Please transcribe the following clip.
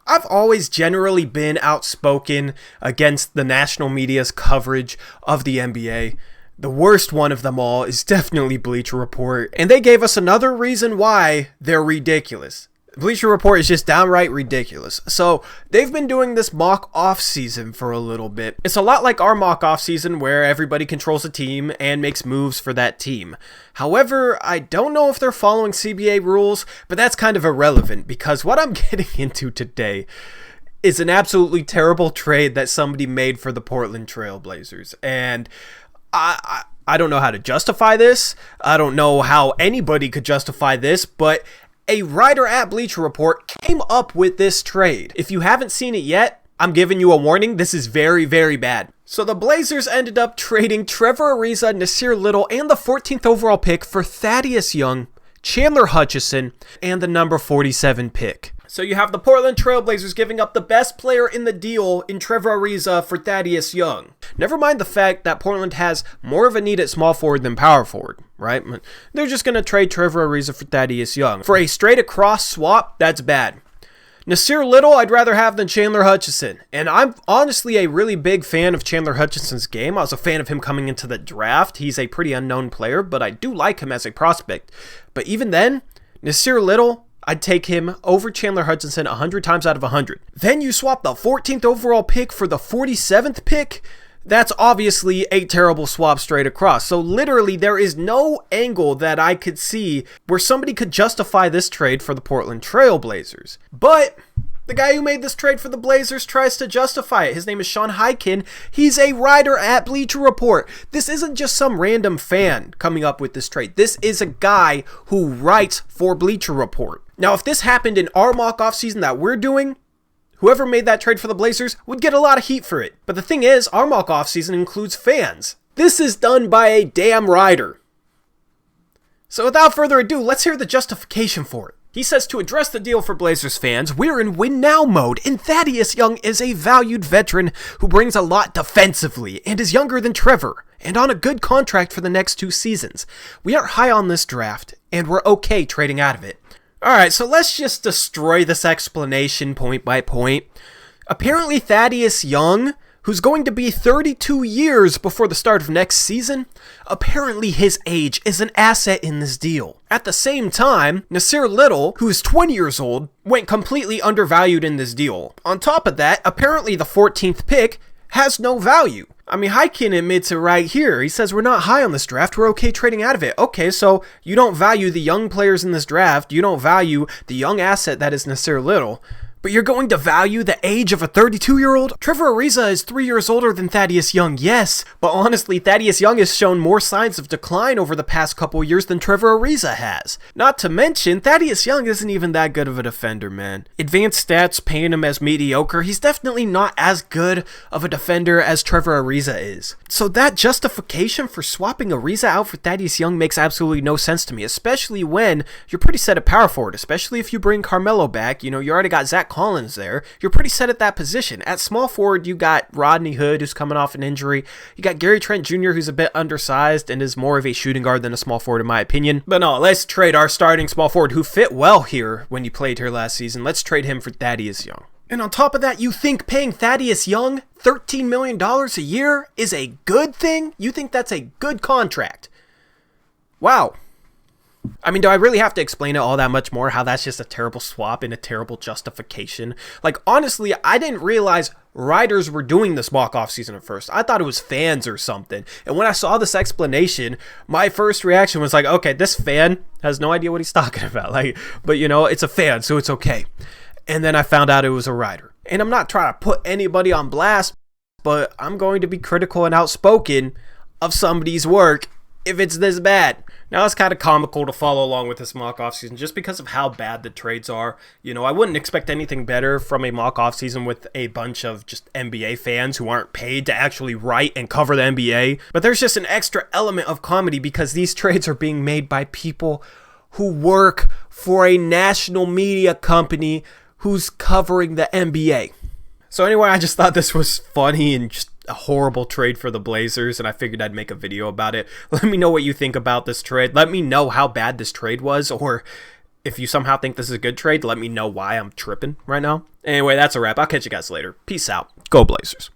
I've always generally been outspoken against the national media's coverage of the NBA. The worst one of them all is definitely Bleacher Report, and they gave us another reason why they're ridiculous. Bleacher Report is just downright ridiculous. So they've been doing this mock off season for a little bit. It's a lot like our mock off season where everybody controls a team and makes moves for that team. However, I don't know if they're following CBA rules, but that's kind of irrelevant because what I'm getting into today is an absolutely terrible trade that somebody made for the Portland Trail Blazers. And I don't know how to justify this. I don't know how anybody could justify this, but a writer at Bleacher Report came up with this trade. If you haven't seen it yet, I'm giving you a warning. This is very, very bad. So the Blazers ended up trading Trevor Ariza, Nasir Little, and the 14th overall pick for Thaddeus Young, Chandler Hutchison, and the number 47 pick. So you have the Portland Trail Blazers giving up the best player in the deal in Trevor Ariza for Thaddeus Young. Never mind the fact that Portland has more of a need at small forward than power forward, right? They're just going to trade Trevor Ariza for Thaddeus Young. For a straight across swap, that's bad. Nasir Little, I'd rather have than Chandler Hutchison. And I'm honestly a really big fan of Chandler Hutchison's game. I was a fan of him coming into the draft. He's a pretty unknown player, but I do like him as a prospect. But even then, Nasir Little, I'd take him over Chandler Hutchison 100 times out of 100. Then you swap the 14th overall pick for the 47th pick. That's obviously a terrible swap straight across. So literally there is no angle that I could see where somebody could justify this trade for the Portland Trail Blazers. But the guy who made this trade for the Blazers tries to justify it. His name is Sean Hyken. He's a writer at Bleacher Report. This isn't just some random fan coming up with this trade. This is a guy who writes for Bleacher Report. Now, if this happened in our mock offseason that we're doing, whoever made that trade for the Blazers would get a lot of heat for it. But the thing is, our mock offseason includes fans. This is done by a damn writer. So without further ado, let's hear the justification for it. He says, to address the deal for Blazers fans, we're in win now mode, and Thaddeus Young is a valued veteran who brings a lot defensively and is younger than Trevor, and on a good contract for the next 2 seasons. We are high on this draft, and we're okay trading out of it. Alright, so let's just destroy this explanation point by point. Apparently Thaddeus Young, who's going to be 32 years before the start of next season, apparently his age is an asset in this deal. At the same time, Nasir Little, who is 20 years old, went completely undervalued in this deal. On top of that, apparently the 14th pick has no value. I mean, Hyken admits it right here. He says, we're not high on this draft. We're okay trading out of it. Okay, so you don't value the young players in this draft. You don't value the young asset that is Nasir Little. But you're going to value the age of a 32-year-old? Trevor Ariza is 3 years older than Thaddeus Young, yes. But honestly, Thaddeus Young has shown more signs of decline over the past couple years than Trevor Ariza has. Not to mention, Thaddeus Young isn't even that good of a defender, man. Advanced stats paint him as mediocre. He's definitely not as good of a defender as Trevor Ariza is. So that justification for swapping Ariza out for Thaddeus Young makes absolutely no sense to me, especially when you're pretty set at power forward, especially if you bring Carmelo back. You know, you already got Zach Collins there. You're pretty set at that position. At small forward, you got Rodney Hood, who's coming off an injury. You got Gary Trent Jr., who's a bit undersized and is more of a shooting guard than a small forward, in my opinion. But no, let's trade our starting small forward, who fit well here when he played here last season. Let's trade him for Thaddeus Young. And on top of that, you think paying Thaddeus Young $13 million a year is a good thing? You think that's a good contract? Wow. I mean, do I really have to explain it all that much more? How that's just a terrible swap and a terrible justification? Like, honestly, I didn't realize writers were doing this mock-off season at first. I thought it was fans or something. And when I saw this explanation, my first reaction was like, okay, this fan has no idea what he's talking about. Like, but you know, it's a fan, so it's okay. And then I found out it was a writer. And I'm not trying to put anybody on blast, but I'm going to be critical and outspoken of somebody's work if it's this bad. Now, it's kind of comical to follow along with this mock off season just because of how bad the trades are. You know, I wouldn't expect anything better from a mock off season with a bunch of just NBA fans who aren't paid to actually write and cover the NBA. But there's just an extra element of comedy because these trades are being made by people who work for a national media company who's covering the NBA. So anyway, I just thought this was funny and just a horrible trade for the Blazers, and I figured I'd make a video about it. Let me know what you think about this trade. Let me know how bad this trade was, or If you somehow think this is a good trade, let me know why I'm tripping right now. Anyway, that's a wrap. I'll catch you guys later. Peace out. Go Blazers.